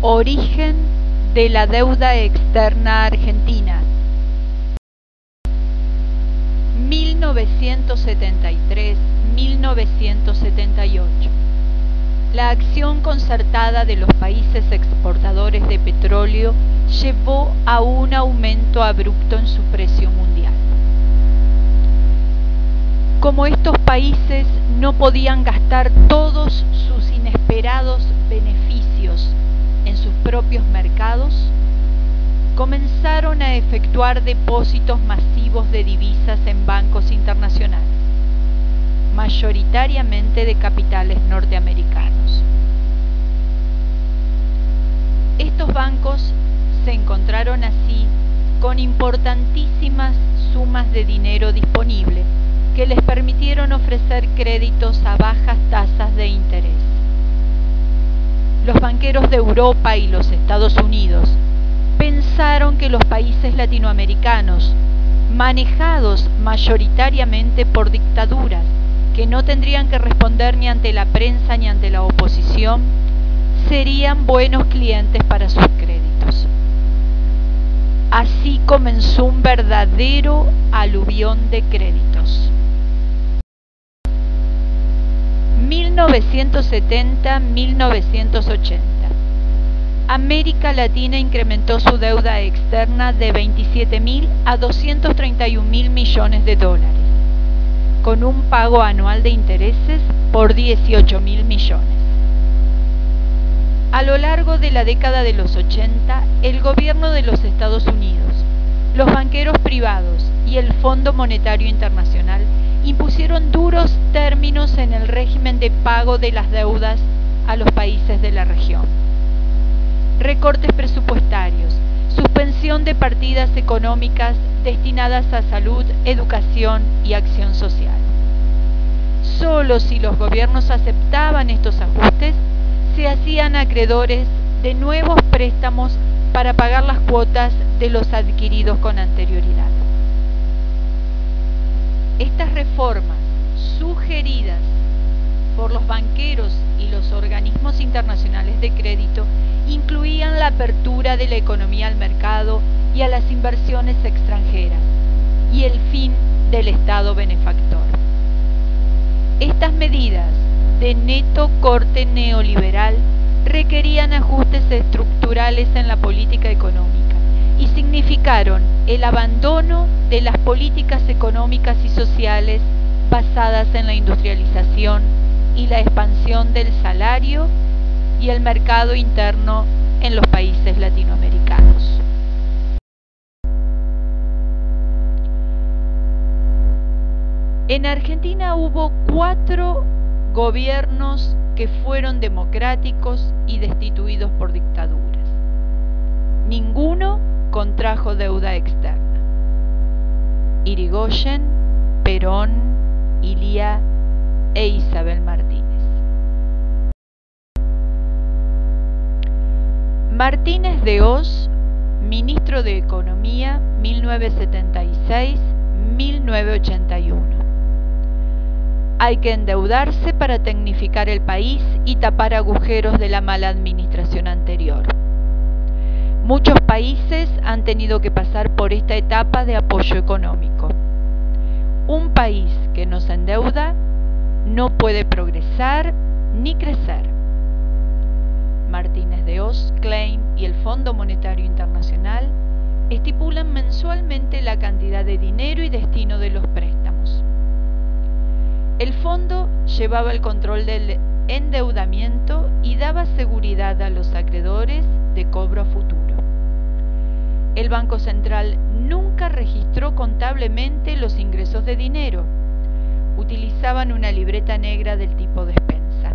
Origen de la deuda externa argentina. 1973-1978. La acción concertada de los países exportadores de petróleo llevó a un aumento abrupto en su precio mundial. Como estos países no podían gastar todos sus inesperados beneficios en sus propios mercados, comenzaron a efectuar depósitos masivos de divisas en bancos internacionales, mayoritariamente de capitales norteamericanos. Estos bancos se encontraron así con importantísimas sumas de dinero disponible que les permitieron ofrecer créditos a bajas tasas de interés. Los banqueros de Europa y los Estados Unidos pensaron que los países latinoamericanos, manejados mayoritariamente por dictaduras que no tendrían que responder ni ante la prensa ni ante la oposición, serían buenos clientes para sus créditos. Así comenzó un verdadero aluvión de créditos. 1970-1980. América Latina incrementó su deuda externa de 27.000 a 231.000 millones de dólares, con un pago anual de intereses por 18.000 millones. A lo largo de la década de los 80, el gobierno de los Estados Unidos, los banqueros privados y el Fondo Monetario Internacional impusieron duros términos en el régimen de pago de las deudas a los países de la región. Recortes presupuestarios, suspensión de partidas económicas destinadas a salud, educación y acción social. Solo si los gobiernos aceptaban estos ajustes, se hacían acreedores de nuevos préstamos para pagar las cuotas de los adquiridos con anterioridad. Estas reformas, sugeridas por los banqueros y los organismos internacionales de crédito, incluían la apertura de la economía al mercado y a las inversiones extranjeras, y el fin del Estado benefactor. Estas medidas de neto corte neoliberal requerían ajustes estructurales en la política económica y significaron el abandono de las políticas económicas y sociales basadas en la industrialización y la expansión del salario y el mercado interno en los países latinoamericanos. En Argentina hubo 4 gobiernos que fueron democráticos y destituidos por dictaduras. Ninguno contrajo deuda externa. Irigoyen, Perón, Ilía e Isabel Martínez. Martínez de Hoz, ministro de Economía, 1976-1981. Hay que endeudarse para tecnificar el país y tapar agujeros de la mala administración anterior. Muchos países han tenido que pasar por esta etapa de apoyo económico. Un país que no se endeuda no puede progresar ni crecer. Martínez de Hoz, Klein y el Fondo Monetario Internacional estipulan mensualmente la cantidad de dinero y destino de los préstamos. El fondo llevaba el control del endeudamiento y daba seguridad a los acreedores de cobro a futuro. El Banco Central nunca registró contablemente los ingresos de dinero. Utilizaban una libreta negra del tipo despensa.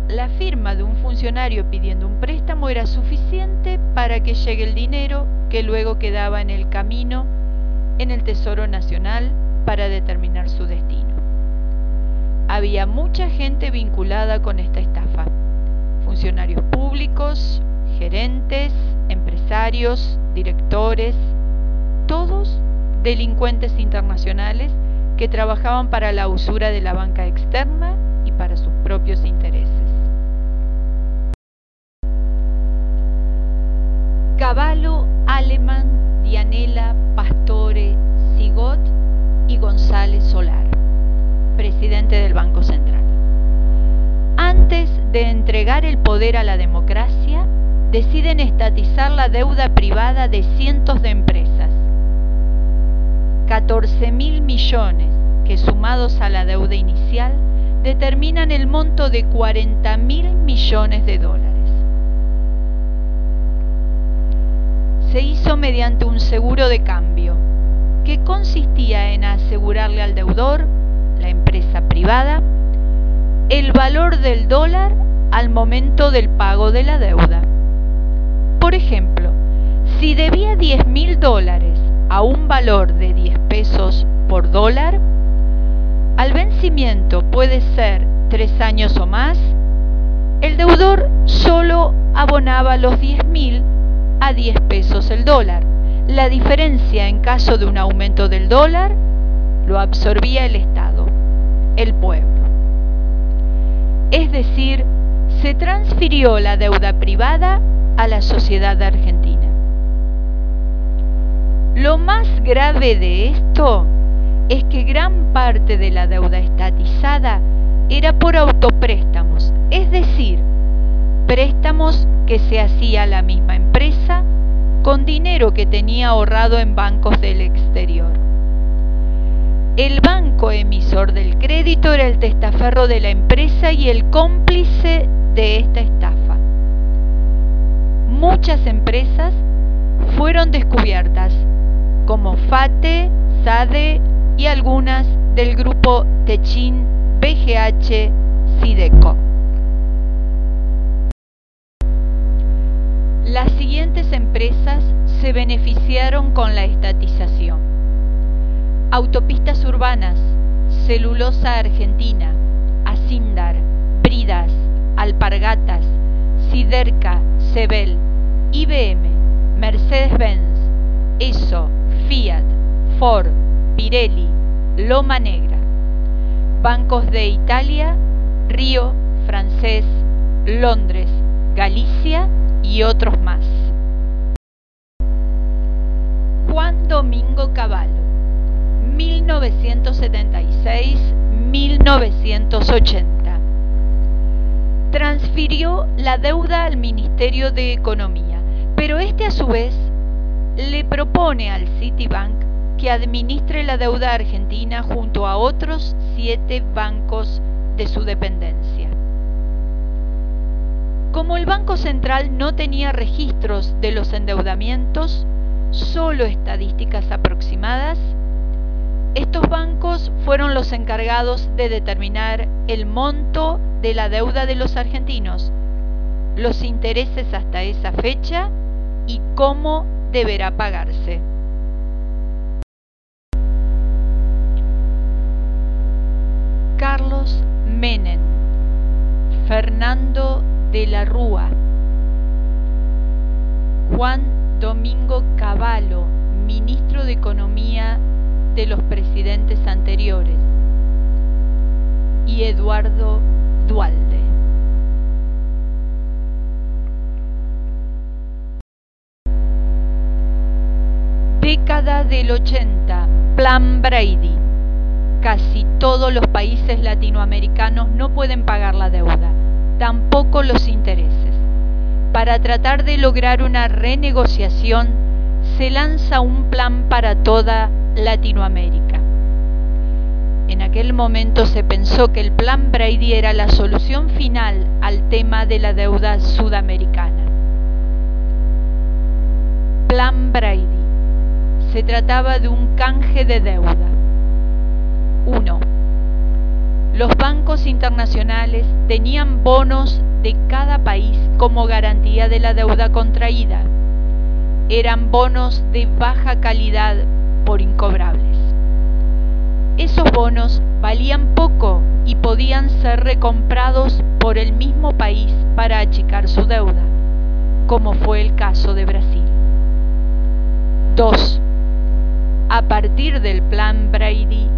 La firma de un funcionario pidiendo un préstamo era suficiente para que llegue el dinero que luego quedaba en el camino en el Tesoro Nacional para determinar su destino. Había mucha gente vinculada con esta estafa: funcionarios públicos, gerentes, empresarios, directores, todos delincuentes internacionales que trabajaban para la usura de la banca externa y para sus propios intereses. Banco Central. Antes de entregar el poder a la democracia, deciden estatizar la deuda privada de cientos de empresas. 14.000 millones, que sumados a la deuda inicial, determinan el monto de 40.000 millones de dólares. Se hizo mediante un seguro de cambio, que consistía en asegurarle al deudor, la empresa privada, el valor del dólar al momento del pago de la deuda. Por ejemplo, si debía $10.000 a un valor de 10 pesos por dólar, al vencimiento puede ser 3 años o más, el deudor solo abonaba los 10.000 a 10 pesos el dólar. La diferencia en caso de un aumento del dólar lo absorbía el Estado, el pueblo. Es decir, se transfirió la deuda privada a la sociedad argentina. Lo más grave de esto es que gran parte de la deuda estatizada era por autopréstamos, es decir, préstamos que se hacía a la misma empresa con dinero que tenía ahorrado en bancos del exterior. El banco emisor del crédito era el testaferro de la empresa y el cómplice de esta estafa. Muchas empresas fueron descubiertas, como FATE, SADE y algunas del grupo Techin, BGH, Sideco. Las siguientes empresas se beneficiaron con la estatización: Autopistas Urbanas, Celulosa Argentina, Asindar, Bridas, Alpargatas, Siderca, Sebel, IBM, Mercedes-Benz, ESO, Fiat, Ford, Pirelli, Loma Negra. Bancos de Italia, Río, Francés, Londres, Galicia y otros más. Juan Domingo Cavallo, 1976-1980. Transfirió la deuda al Ministerio de Economía, pero este a su vez le propone al Citibank que administre la deuda argentina junto a otros 7 bancos de su dependencia. Como el Banco Central no tenía registros de los endeudamientos, solo estadísticas aproximadas, estos bancos fueron los encargados de determinar el monto de la deuda de los argentinos, los intereses hasta esa fecha y cómo deberá pagarse. Carlos Menem, Fernando de la Rúa, Juan Domingo Cavallo, ministro de Economía de los presidentes anteriores, y Eduardo Duhalde. Década del 80, Plan Brady. Casi todos los países latinoamericanos no pueden pagar la deuda, tampoco los intereses. Para tratar de lograr una renegociación, se lanza un plan para toda Latinoamérica. En aquel momento se pensó que el Plan Brady era la solución final al tema de la deuda sudamericana. Plan Brady. Se trataba de un canje de deuda. 1. Los bancos internacionales tenían bonos de cada país como garantía de la deuda contraída. Eran bonos de baja calidad por incobrables. Esos bonos valían poco y podían ser recomprados por el mismo país para achicar su deuda, como fue el caso de Brasil. 2. A partir del Plan Brady,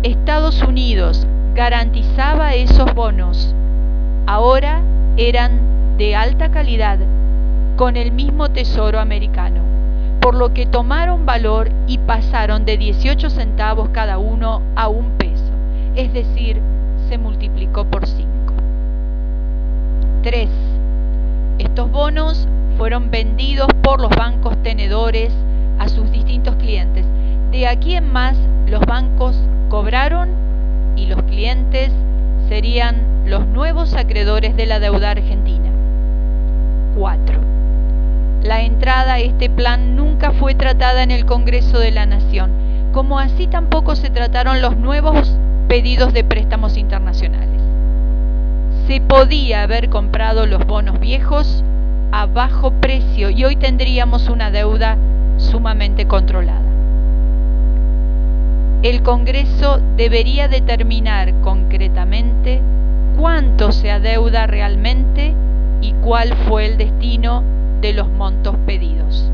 Estados Unidos garantizaba esos bonos. Ahora eran de alta calidad con el mismo Tesoro americano, por lo que tomaron valor y pasaron de 18 centavos cada uno a $1, es decir, se multiplicó por 5. 3. Estos bonos fueron vendidos por los bancos tenedores a sus distintos clientes. De aquí en más, los bancos cobraron y los clientes serían los nuevos acreedores de la deuda argentina. 4. La entrada a este plan nunca fue tratada en el Congreso de la Nación, como así tampoco se trataron los nuevos pedidos de préstamos internacionales. Se podía haber comprado los bonos viejos a bajo precio y hoy tendríamos una deuda sumamente controlada. El Congreso debería determinar concretamente cuánto se adeuda realmente y cuál fue el destino de los montos pedidos.